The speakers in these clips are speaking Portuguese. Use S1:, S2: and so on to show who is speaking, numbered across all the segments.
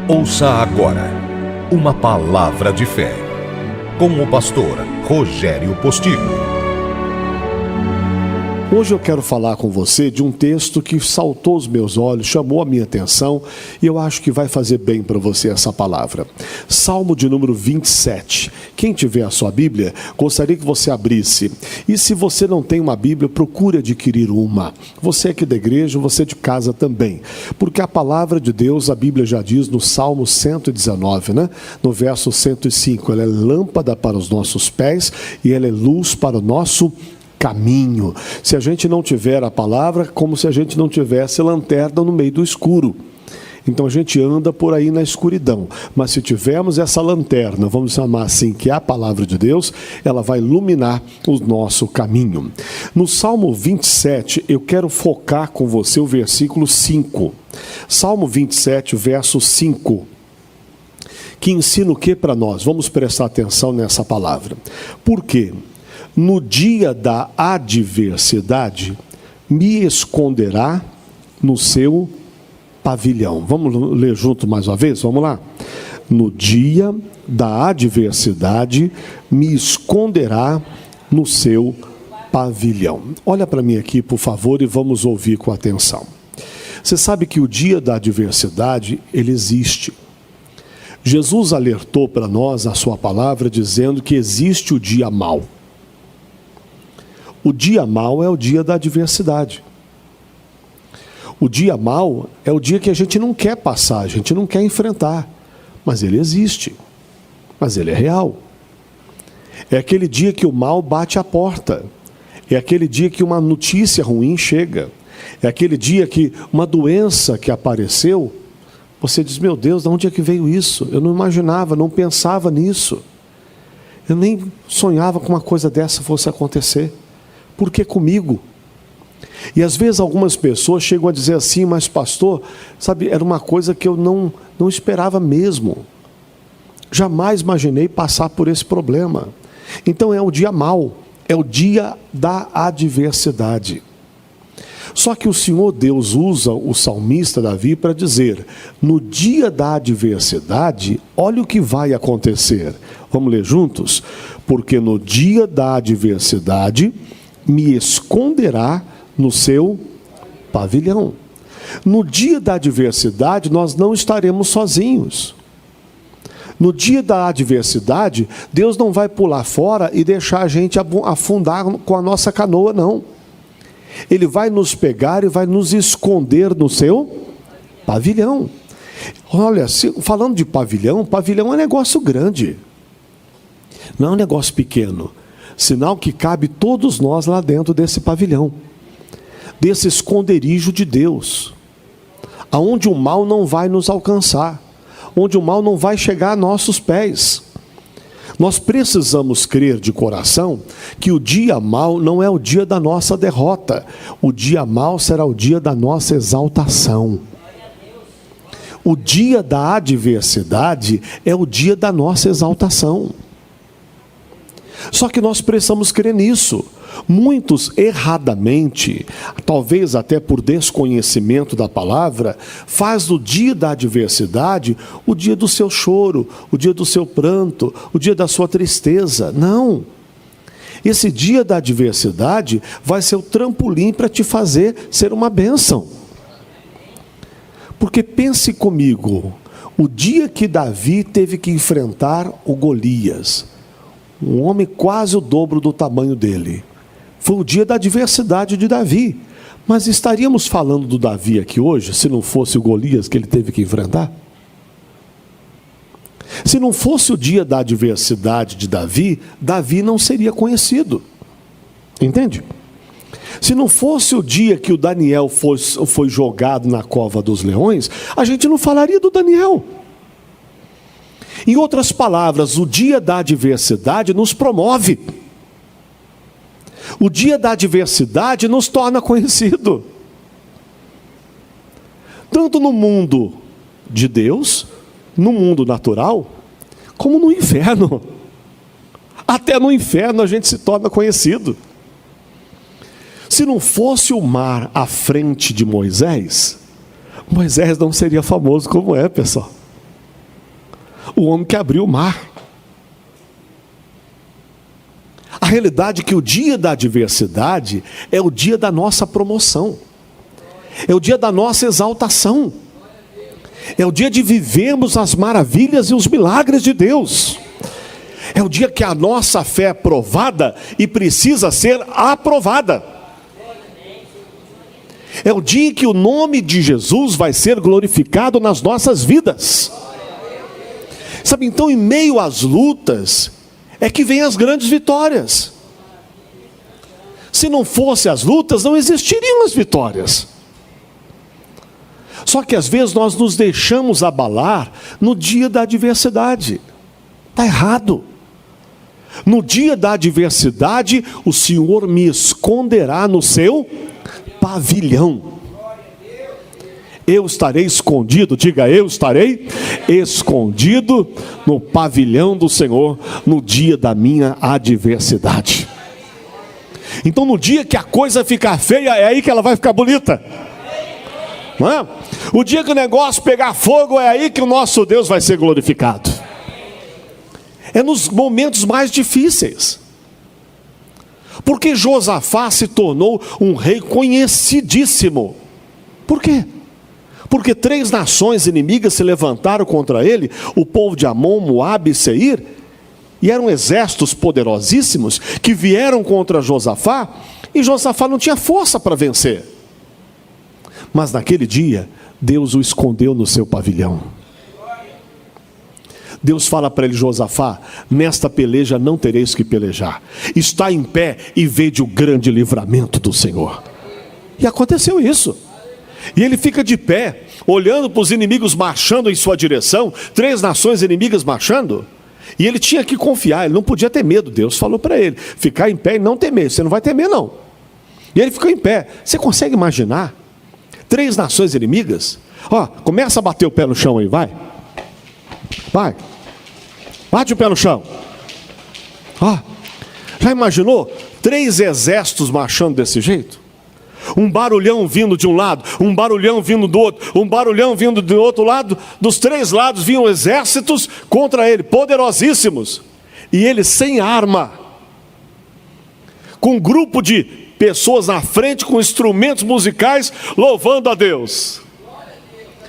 S1: Ouça agora uma palavra de fé, com o pastor Rogério Postigo.
S2: Hoje eu quero falar com você de um texto que saltou aos meus olhos, chamou a minha atenção e eu acho que vai fazer bem para você essa palavra. Salmo de número 27. Quem tiver a sua Bíblia, gostaria que você abrisse. E se você não tem uma Bíblia, procure adquirir uma. Você aqui da igreja, você de casa também. Porque a palavra de Deus, a Bíblia já diz no Salmo 119, no verso 105, ela é lâmpada para os nossos pés e ela é luz para o nosso caminho. Se a gente não tiver a palavra, como se a gente não tivesse lanterna no meio do escuro. Então a gente anda por aí na escuridão. Mas se tivermos essa lanterna, vamos chamar assim, que é a palavra de Deus, ela vai iluminar o nosso caminho. No Salmo 27, eu quero focar com você o versículo 5. Salmo 27, verso 5. Que ensina o que para nós? Vamos prestar atenção nessa palavra. Por quê? No dia da adversidade, me esconderá no seu pavilhão. Vamos ler junto mais uma vez? Vamos lá. No dia da adversidade, me esconderá no seu pavilhão. Olha para mim aqui, por favor, e vamos ouvir com atenção. Você sabe que o dia da adversidade, ele existe. Jesus alertou para nós a sua palavra, dizendo que existe o dia mau. O dia mau é o dia da adversidade. O dia mau é o dia que a gente não quer passar, a gente não quer enfrentar. Mas ele existe. Mas ele é real. É aquele dia que o mal bate à porta. É aquele dia que uma notícia ruim chega. É aquele dia que uma doença que apareceu, você diz, meu Deus, de onde é que veio isso? Eu não imaginava, não pensava nisso. Eu nem sonhava que uma coisa dessa fosse acontecer. Por que comigo? E às vezes algumas pessoas chegam a dizer assim, mas pastor, sabe, era uma coisa que eu não esperava mesmo. Jamais imaginei passar por esse problema. Então é o dia mau, é o dia da adversidade. Só que o Senhor Deus usa o salmista Davi para dizer, no dia da adversidade, olha o que vai acontecer. Vamos ler juntos? Porque no dia da adversidade, me esconderá no seu pavilhão. No dia da adversidade, nós não estaremos sozinhos. No dia da adversidade, Deus não vai pular fora e deixar a gente afundar com a nossa canoa, não. Ele vai nos pegar e vai nos esconder no seu pavilhão. Olha, falando de pavilhão, pavilhão é um negócio grande. Não é um negócio pequeno. Sinal que cabe todos nós lá dentro desse pavilhão, desse esconderijo de Deus, aonde o mal não vai nos alcançar, onde o mal não vai chegar a nossos pés. Nós precisamos crer de coração que o dia mau não é o dia da nossa derrota, o dia mau será o dia da nossa exaltação. O dia da adversidade é o dia da nossa exaltação. Só que nós precisamos crer nisso. Muitos erradamente, talvez até por desconhecimento da palavra, faz do dia da adversidade o dia do seu choro, o dia do seu pranto, o dia da sua tristeza. Não. Esse dia da adversidade vai ser o trampolim para te fazer ser uma bênção. Porque pense comigo, o dia que Davi teve que enfrentar o Golias, um homem quase o dobro do tamanho dele, foi o dia da adversidade de Davi. Mas estaríamos falando do Davi aqui hoje, se não fosse o Golias que ele teve que enfrentar? Se não fosse o dia da adversidade de Davi, Davi não seria conhecido. Entende? Se não fosse o dia que o Daniel foi jogado na cova dos leões, a gente não falaria do Daniel. Em outras palavras, o dia da adversidade nos promove. O dia da adversidade nos torna conhecido. Tanto no mundo de Deus, no mundo natural, como no inferno. Até no inferno a gente se torna conhecido. Se não fosse o mar à frente de Moisés, Moisés não seria famoso como é, pessoal. o homem que abriu o mar. A realidade é que o dia da adversidade é o dia da nossa promoção, é o dia da nossa exaltação, é o dia de vivermos as maravilhas e os milagres de Deus. É o dia que a nossa fé é provada e precisa ser aprovada. É o dia em que o nome de Jesus vai ser glorificado nas nossas vidas. Sabe, então em meio às lutas é que vem as grandes vitórias. Se não fossem as lutas, não existiriam as vitórias. Só que às vezes nós nos deixamos abalar no dia da adversidade. Está errado. No dia da adversidade, o Senhor me esconderá no seu pavilhão. Eu estarei escondido, diga, eu estarei escondido no pavilhão do Senhor no dia da minha adversidade. Então no dia que a coisa ficar feia, é aí que ela vai ficar bonita. Não é? O dia que o negócio pegar fogo, é aí que o nosso Deus vai ser glorificado. É nos momentos mais difíceis. Porque Josafá se tornou um rei conhecidíssimo. Por quê? Porque 3 nações inimigas se levantaram contra ele, o povo de Amon, Moabe e Seir, e eram exércitos poderosíssimos que vieram contra Josafá, e Josafá não tinha força para vencer. Mas naquele dia, Deus o escondeu no seu pavilhão. Deus fala para ele: Josafá, nesta peleja não tereis que pelejar. Está em pé e vede o grande livramento do Senhor. E aconteceu isso. E ele fica de pé, olhando para os inimigos marchando em sua direção, 3 nações inimigas marchando. E ele tinha que confiar, ele não podia ter medo. Deus falou para ele: ficar em pé e não temer. Você não vai temer não. E ele ficou em pé. Você consegue imaginar? 3 nações inimigas. Ó, começa a bater o pé no chão aí, vai. Vai. Bate o pé no chão. Ó, já imaginou? 3 exércitos marchando desse jeito? Um barulhão vindo de um lado, um barulhão vindo do outro, um barulhão vindo do outro lado. Dos 3 lados vinham exércitos contra ele, poderosíssimos. E ele sem arma, com um grupo de pessoas na frente, com instrumentos musicais, louvando a Deus,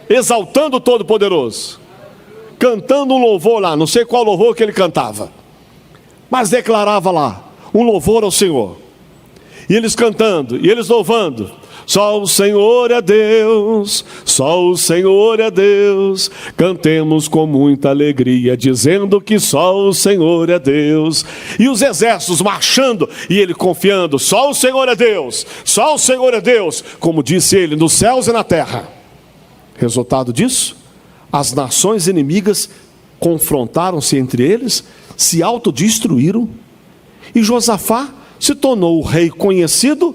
S2: exaltando o Todo-Poderoso, cantando um louvor lá, não sei qual louvor que ele cantava, mas declarava lá, um louvor ao Senhor. E eles cantando, e eles louvando: só o Senhor é Deus, só o Senhor é Deus. Cantemos com muita alegria, dizendo que só o Senhor é Deus. E os exércitos marchando, e ele confiando: só o Senhor é Deus, só o Senhor é Deus. Como disse ele, nos céus e na terra. Resultado disso? As nações inimigas confrontaram-se entre eles, se autodestruíram, e Josafá se tornou o rei conhecido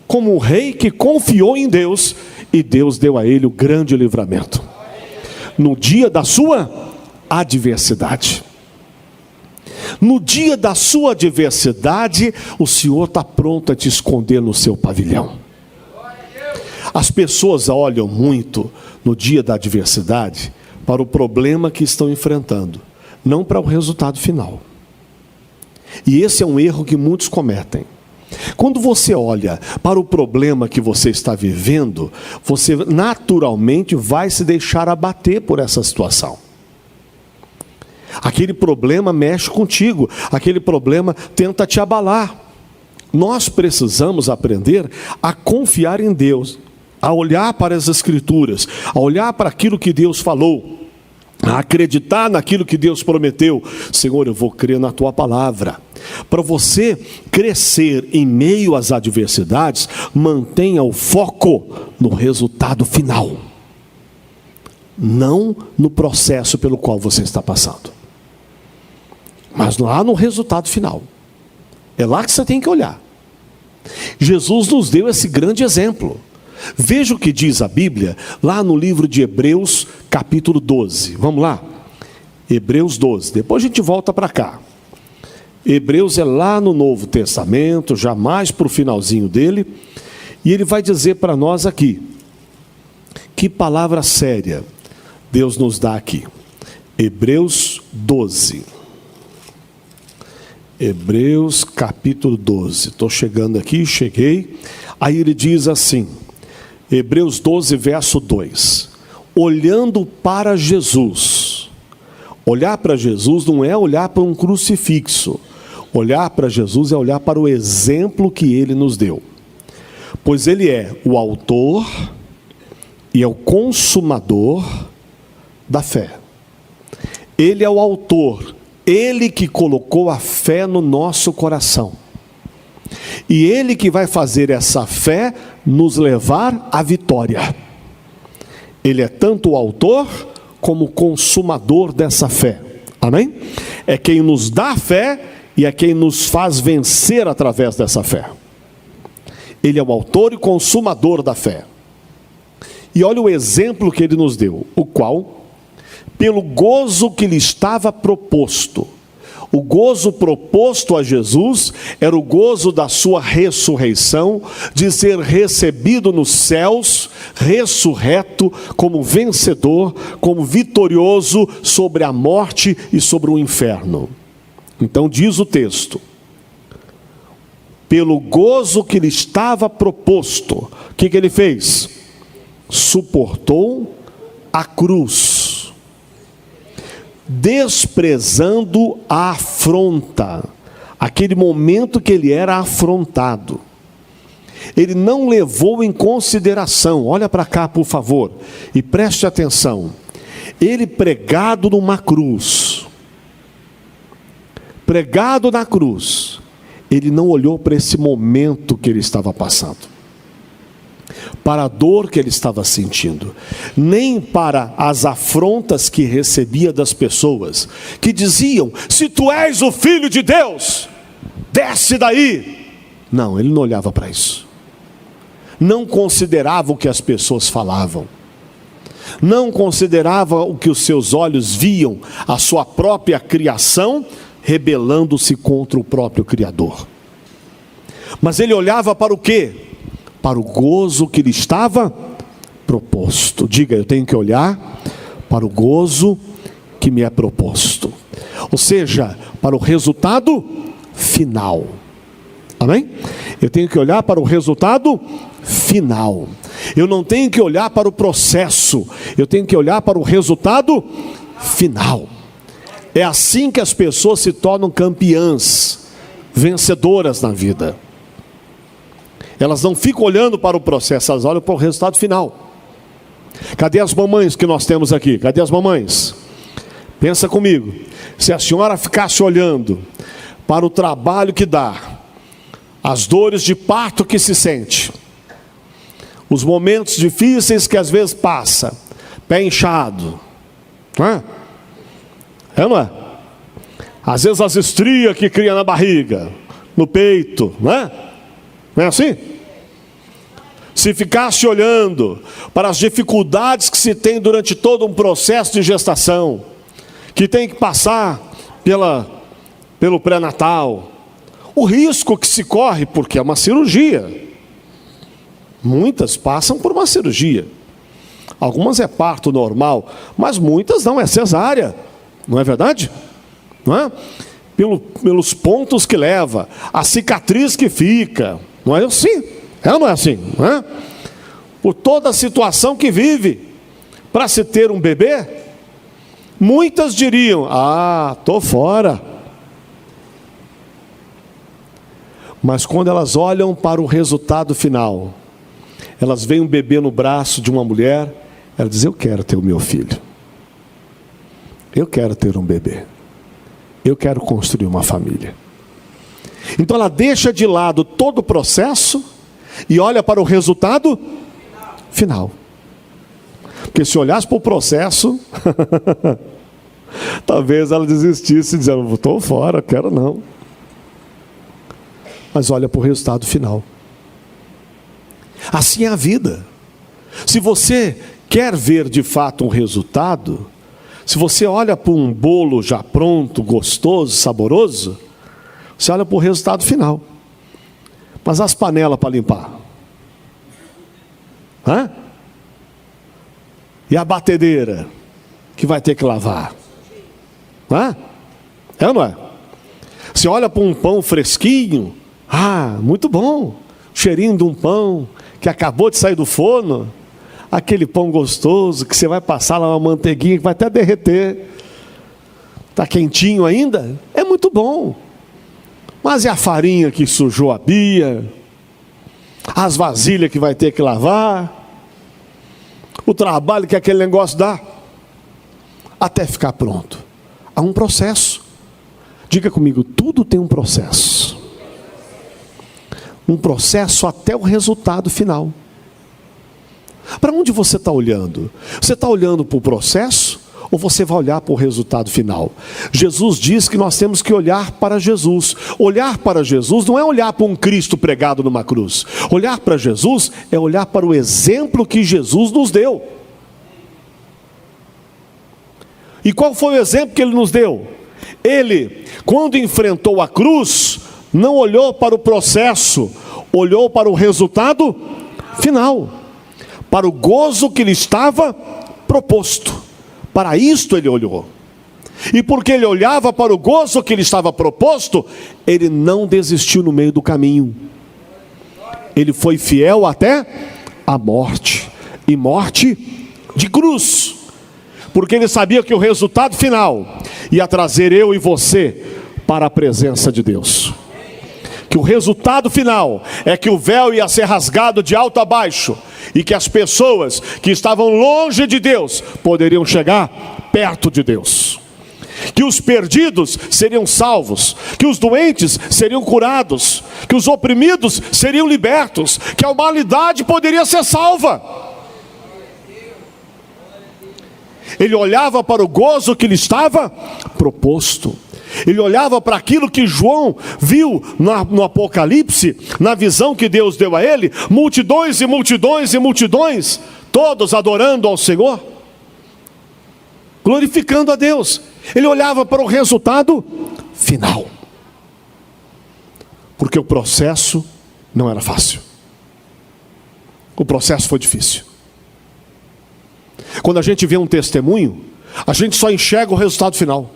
S2: como o rei que confiou em Deus, e Deus deu a ele o grande livramento no dia da sua adversidade. No dia da sua adversidade, o Senhor está pronto a te esconder no seu pavilhão. As pessoas olham muito no dia da adversidade para o problema que estão enfrentando, não para o resultado final. E esse é um erro que muitos cometem. Quando você olha para o problema que você está vivendo, você naturalmente vai se deixar abater por essa situação. Aquele problema mexe contigo, aquele problema tenta te abalar. Nós precisamos aprender a confiar em Deus, a olhar para as Escrituras, a olhar para aquilo que Deus falou, a acreditar naquilo que Deus prometeu. Senhor, eu vou crer na tua palavra. Para você crescer em meio às adversidades, mantenha o foco no resultado final, não no processo pelo qual você está passando, mas lá no resultado final. É lá que você tem que olhar. Jesus nos deu esse grande exemplo. Veja o que diz a Bíblia lá no livro de Hebreus, capítulo 12. Vamos lá? Hebreus 12. Depois a gente volta para cá. Hebreus é lá no Novo Testamento, já mais para o finalzinho dele. E ele vai dizer para nós aqui. Que palavra séria Deus nos dá aqui. Hebreus 12. Hebreus capítulo 12. Estou chegando aqui, cheguei. Aí ele diz assim, Hebreus 12, verso 2. Olhando para Jesus. Olhar para Jesus não é olhar para um crucifixo. Olhar para Jesus é olhar para o exemplo que ele nos deu. Pois ele é o autor e é o consumador da fé. Ele é o autor, ele que colocou a fé no nosso coração. E ele que vai fazer essa fé nos levar à vitória. Ele é tanto o autor como o consumador dessa fé. Amém? É quem nos dá a fé e é quem nos faz vencer através dessa fé. Ele é o autor e consumador da fé. E olha o exemplo que ele nos deu, o qual, pelo gozo que lhe estava proposto. O gozo proposto a Jesus era o gozo da sua ressurreição, de ser recebido nos céus, ressurreto, como vencedor, como vitorioso sobre a morte e sobre o inferno. Então diz o texto, pelo gozo que lhe estava proposto, o que ele fez? Suportou a cruz, desprezando a afronta, aquele momento que ele era afrontado. Ele não levou em consideração, olha para cá por favor, e preste atenção, ele pregado numa cruz, pregado na cruz, ele não olhou para esse momento que ele estava passando, para a dor que ele estava sentindo, nem para as afrontas que recebia das pessoas, que diziam, se tu és o Filho de Deus, desce daí. Não, ele não olhava para isso, não considerava o que as pessoas falavam, não considerava o que os seus olhos viam, a sua própria criação, rebelando-se contra o próprio Criador. Mas ele olhava para o quê? Para o gozo que lhe estava proposto. Diga, eu tenho que olhar para o gozo que me é proposto. Ou seja, para o resultado final. Amém? Eu tenho que olhar para o resultado final. Eu não tenho que olhar para o processo. Eu tenho que olhar para o resultado final. É assim que as pessoas se tornam campeãs, vencedoras na vida. Elas não ficam olhando para o processo, elas olham para o resultado final. Cadê as mamães que nós temos aqui? Cadê as mamães? Pensa comigo, se a senhora ficasse olhando para o trabalho que dá, as dores de parto que se sente, os momentos difíceis que às vezes passa, pé inchado, não é? É, não é? Às vezes as estrias que cria na barriga, no peito, não é? Não é assim? Se ficasse olhando para as dificuldades que se tem durante todo um processo de gestação, que tem que passar pelo pré-natal, o risco que se corre, porque é uma cirurgia. Muitas passam por uma cirurgia. Algumas é parto normal, mas muitas não, é cesárea. Não é verdade? Não é? Pelos pontos que leva, a cicatriz que fica. Não é assim? É ou não é assim? Não é? Por toda a situação que vive. Para se ter um bebê, muitas diriam, estou fora. Mas quando elas olham para o resultado final, elas veem um bebê no braço de uma mulher, ela diz, eu quero ter o meu filho. Eu quero ter um bebê. Eu quero construir uma família. Então ela deixa de lado todo o processo e olha para o resultado final. Porque se olhasse para o processo, talvez ela desistisse dizendo, estou fora, quero não. Mas olha para o resultado final. Assim é a vida. Se você quer ver de fato um resultado, se você olha para um bolo já pronto, gostoso, saboroso, você olha para o resultado final. Mas as panelas para limpar? Hã? E a batedeira que vai ter que lavar? Não é? É ou não é? Você olha para um pão fresquinho, muito bom, cheirinho de um pão que acabou de sair do forno, aquele pão gostoso que você vai passar lá uma manteiguinha que vai até derreter, está quentinho ainda, é muito bom. Mas e a farinha que sujou a pia, as vasilhas que vai ter que lavar, o trabalho que aquele negócio dá, até ficar pronto. Há um processo. Diga comigo, tudo tem um processo. Um processo até o resultado final. Para onde você está olhando? Você está olhando para o processo ou você vai olhar para o resultado final? Jesus diz que nós temos que olhar para Jesus. Olhar para Jesus não é olhar para um Cristo pregado numa cruz. Olhar para Jesus é olhar para o exemplo que Jesus nos deu. E qual foi o exemplo que ele nos deu? Ele, quando enfrentou a cruz, não olhou para o processo, olhou para o resultado final, para o gozo que lhe estava proposto. Para isto ele olhou. E porque ele olhava para o gozo que lhe estava proposto, ele não desistiu no meio do caminho. Ele foi fiel até a morte, e morte de cruz. Porque ele sabia que o resultado final ia trazer eu e você para a presença de Deus. Que o resultado final é que o véu ia ser rasgado de alto a baixo, e que as pessoas que estavam longe de Deus poderiam chegar perto de Deus. Que os perdidos seriam salvos, que os doentes seriam curados, que os oprimidos seriam libertos, que a humanidade poderia ser salva. Ele olhava para o gozo que lhe estava proposto. Ele olhava para aquilo que João viu no Apocalipse, na visão que Deus deu a ele, multidões e multidões e multidões, todos adorando ao Senhor, glorificando a Deus. Ele olhava para o resultado final, porque o processo não era fácil. O processo foi difícil. Quando a gente vê um testemunho, a gente só enxerga o resultado final.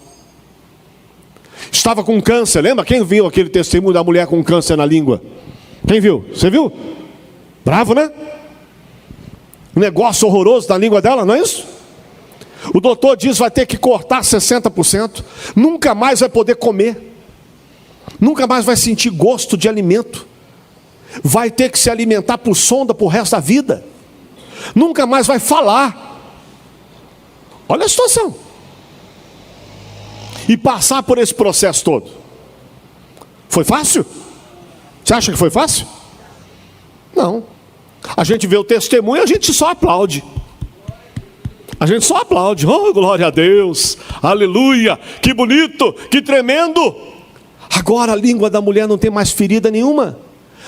S2: Estava com câncer, lembra? Quem viu aquele testemunho da mulher com câncer na língua? Quem viu? Você viu? Bravo, né? Um negócio horroroso na língua dela, não é isso? O doutor diz que vai ter que cortar 60%. Nunca mais vai poder comer. Nunca mais vai sentir gosto de alimento. Vai ter que se alimentar por sonda por resto da vida. Nunca mais vai falar. Olha a situação. E passar por esse processo todo. Foi fácil? Você acha que foi fácil? Não. A gente vê o testemunho e a gente só aplaude. A gente só aplaude. Oh, glória a Deus. Aleluia. Que bonito. Que tremendo. Agora a língua da mulher não tem mais ferida nenhuma.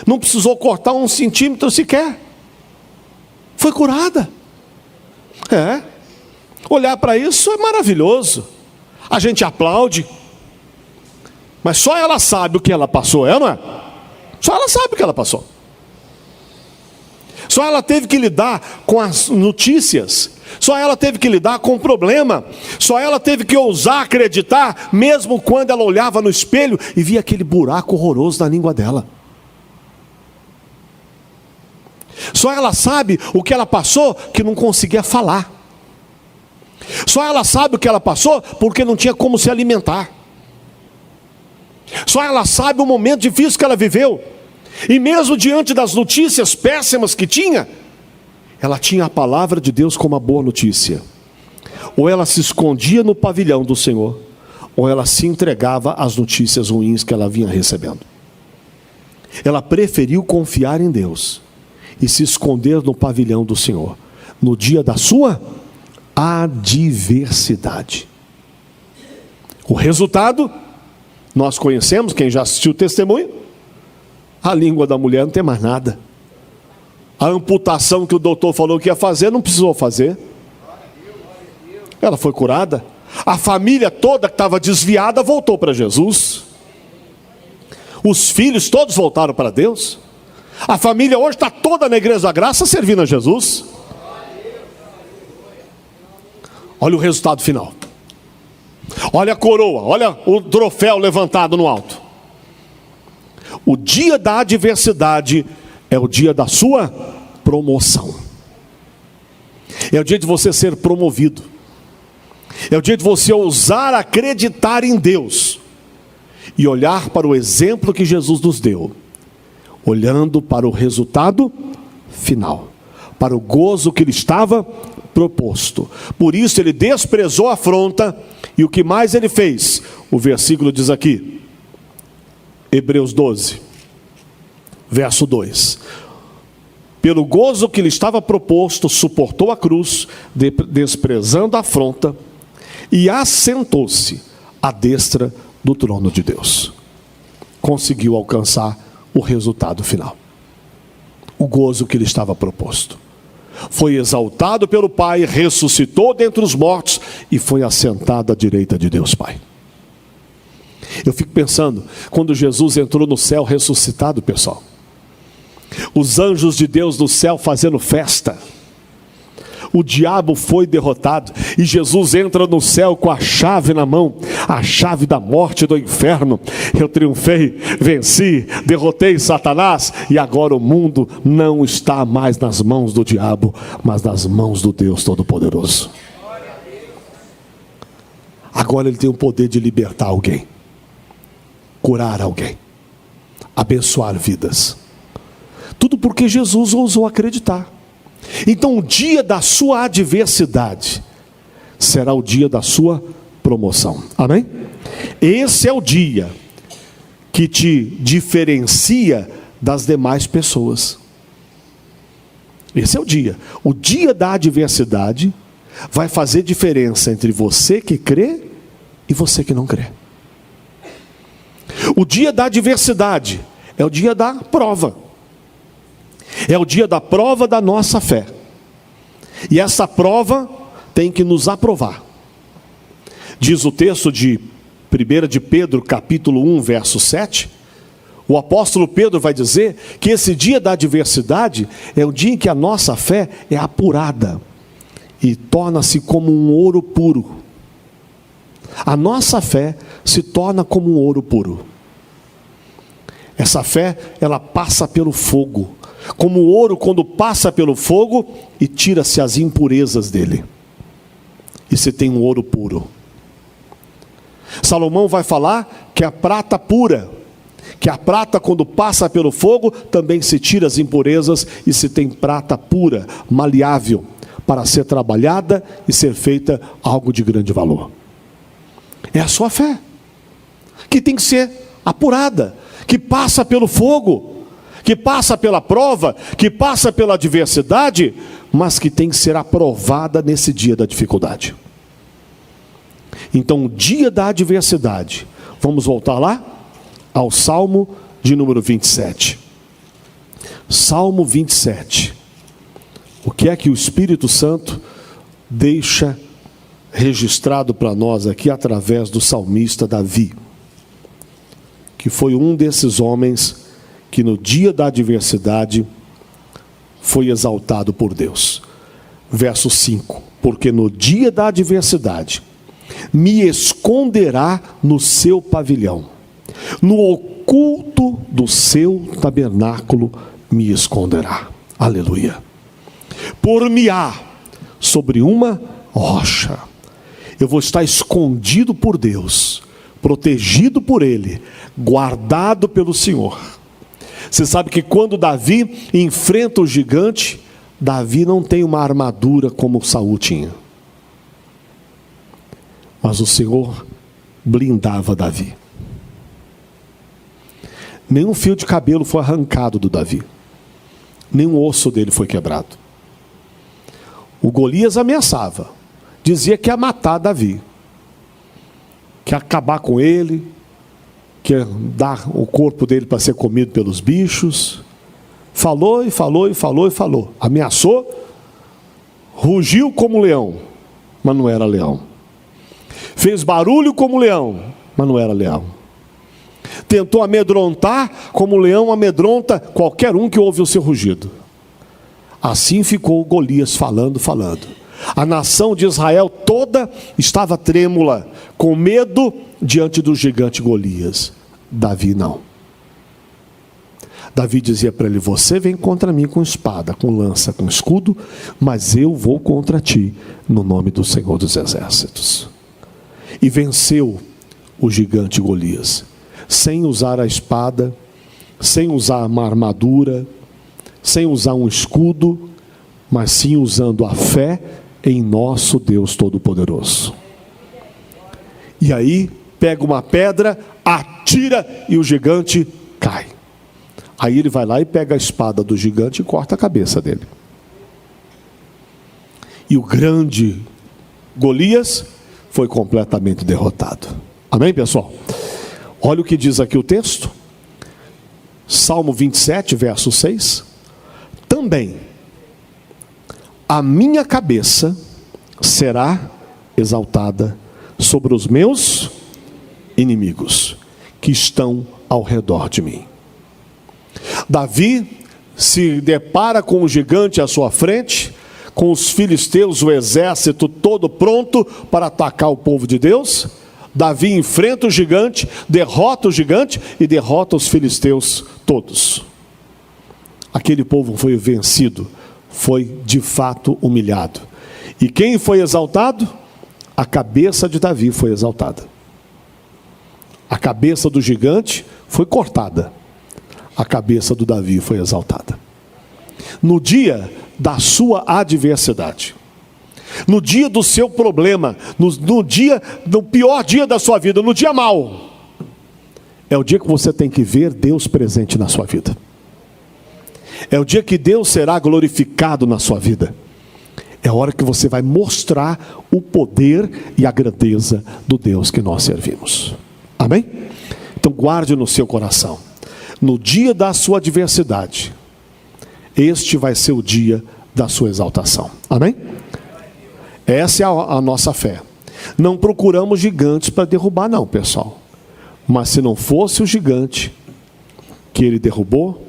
S2: Não precisou cortar 1 centímetro sequer. Foi curada. Olhar para isso é maravilhoso. A gente aplaude. Mas só ela sabe o que ela passou, não é? Só ela sabe o que ela passou. Só ela teve que lidar com as notícias. Só ela teve que lidar com o problema. Só ela teve que ousar acreditar, mesmo quando ela olhava no espelho e via aquele buraco horroroso na língua dela. Só ela sabe o que ela passou, que não conseguia falar. Só ela sabe o que ela passou, porque não tinha como se alimentar. Só ela sabe o momento difícil que ela viveu. E mesmo diante das notícias péssimas que tinha, ela tinha a palavra de Deus como uma boa notícia. Ou ela se escondia no pavilhão do Senhor, ou ela se entregava às notícias ruins que ela vinha recebendo. Ela preferiu confiar em Deus e se esconder no pavilhão do Senhor, no dia da sua adversidade. O resultado, nós conhecemos, quem já assistiu o testemunho, a língua da mulher não tem mais nada. A amputação que o doutor falou que ia fazer, não precisou fazer. Ela foi curada. A família toda que estava desviada voltou para Jesus. Os filhos todos voltaram para Deus. A família hoje está toda na Igreja da Graça servindo a Jesus. Olha o resultado final. olha a coroa, olha o troféu levantado no alto. O dia da adversidade é o dia da sua promoção. É o dia de você ser promovido. É o dia de você ousar acreditar em Deus e olhar para o exemplo que Jesus nos deu, olhando para o resultado final, para o gozo que lhe estava proposto. Por isso ele desprezou a afronta, e o que mais ele fez? O versículo diz aqui, Hebreus 12, verso 2: pelo gozo que lhe estava proposto, suportou a cruz, desprezando a afronta, e assentou-se à destra do trono de Deus. Conseguiu alcançar o resultado final, o gozo que lhe estava proposto. Foi exaltado pelo Pai, ressuscitou dentre os mortos e foi assentado à direita de Deus Pai. Eu fico pensando, quando Jesus entrou no céu ressuscitado, pessoal, os anjos de Deus no céu fazendo festa, o diabo foi derrotado, e Jesus entra no céu com a chave na mão, a chave da morte e do inferno. Eu triunfei, venci, derrotei Satanás, e agora o mundo não está mais nas mãos do diabo, mas nas mãos do Deus Todo-Poderoso. Agora ele tem o poder de libertar alguém, curar alguém, abençoar vidas. Tudo porque Jesus ousou acreditar. Então o dia da sua adversidade será o dia da sua promoção. Amém? Esse é o dia que te diferencia das demais pessoas. Esse é o dia. O dia da adversidade vai fazer diferença entre você que crê e você que não crê. O dia da adversidade é o dia da prova. É o dia da prova da nossa fé. E essa prova tem que nos aprovar. Diz o texto de 1 de Pedro, capítulo 1, verso 7. O apóstolo Pedro vai dizer que esse dia da adversidade é o dia em que a nossa fé é apurada e torna-se como um ouro puro. A nossa fé se torna como um ouro puro. Essa fé, ela passa pelo fogo, como o ouro quando passa pelo fogo e tira-se as impurezas dele, e se tem um ouro puro. Salomão vai falar que a prata pura, que a prata quando passa pelo fogo também se tira as impurezas, e se tem prata pura, maleável, para ser trabalhada e ser feita algo de grande valor. É a sua fé que tem que ser apurada, que passa pelo fogo, que passa pela prova, que passa pela adversidade, mas que tem que ser aprovada nesse dia da dificuldade. Então, o dia da adversidade, vamos voltar lá ao Salmo de número 27. Salmo 27. O que é que o Espírito Santo deixa registrado para nós aqui através do salmista Davi, que foi um desses homens que no dia da adversidade foi exaltado por Deus. Verso 5: porque no dia da adversidade me esconderá no seu pavilhão, no oculto do seu tabernáculo me esconderá. Aleluia. Por-me-á sobre uma rocha. Eu vou estar escondido por Deus, protegido por Ele, guardado pelo Senhor. Você sabe que quando Davi enfrenta o gigante, Davi não tem uma armadura como Saul tinha, mas o Senhor blindava Davi. Nenhum fio de cabelo foi arrancado do Davi, nenhum osso dele foi quebrado. O Golias ameaçava, dizia que ia matar Davi, que ia acabar com ele, que ia dar o corpo dele para ser comido pelos bichos. Falou e falou e falou e falou. Ameaçou, rugiu como leão, mas não era leão. Fez barulho como leão, mas não era leão. Tentou amedrontar como o leão amedronta qualquer um que ouve o seu rugido. Assim ficou Golias falando. A nação de Israel toda estava trêmula, com medo diante do gigante Golias. Davi não. Davi dizia para ele: você vem contra mim com espada, com lança, com escudo, mas eu vou contra ti no nome do Senhor dos Exércitos. E venceu o gigante Golias, sem usar a espada, sem usar uma armadura, sem usar um escudo, mas sim usando a fé em nosso Deus Todo-Poderoso. E aí, pega uma pedra, atira e o gigante cai. Aí ele vai lá e pega a espada do gigante e corta a cabeça dele. E o grande Golias foi completamente derrotado. Amém, pessoal? Olha o que diz aqui o texto. Salmo 27, verso 6. Também a minha cabeça será exaltada sobre os meus inimigos que estão ao redor de mim. Davi se depara com o gigante à sua frente, com os filisteus, o exército todo pronto para atacar o povo de Deus. Davi enfrenta o gigante, derrota o gigante e derrota os filisteus todos. Aquele povo foi vencido, foi de fato humilhado. E quem foi exaltado? A cabeça de Davi foi exaltada. A cabeça do gigante foi cortada. A cabeça do Davi foi exaltada. No dia da sua adversidade, no dia do seu problema, no pior dia da sua vida, no dia mau, é o dia que você tem que ver Deus presente na sua vida. É o dia que Deus será glorificado na sua vida. É a hora que você vai mostrar o poder e a grandeza do Deus que nós servimos. Amém? Então guarde no seu coração. No dia da sua adversidade, este vai ser o dia da sua exaltação. Amém? Essa é a nossa fé. Não procuramos gigantes para derrubar não, pessoal. Mas se não fosse o gigante que ele derrubou,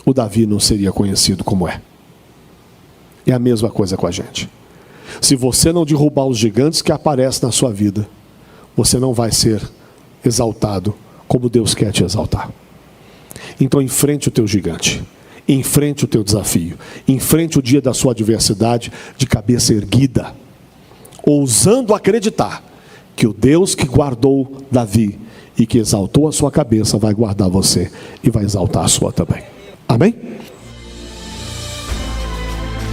S2: o Davi não seria conhecido como é. É a mesma coisa com a gente. Se você não derrubar os gigantes que aparecem na sua vida, você não vai ser exaltado como Deus quer te exaltar. Então enfrente o teu gigante, enfrente o teu desafio, enfrente o dia da sua adversidade de cabeça erguida, ousando acreditar que o Deus que guardou Davi e que exaltou a sua cabeça vai guardar você e vai exaltar a sua também. Amém?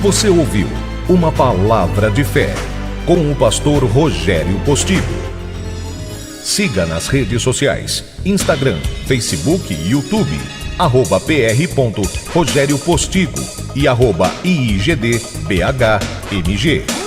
S1: Você ouviu uma palavra de fé com o pastor Rogério Postigo. Siga nas redes sociais, Instagram, Facebook e YouTube, @pr.rogériopostigo e @IIGDBHMG.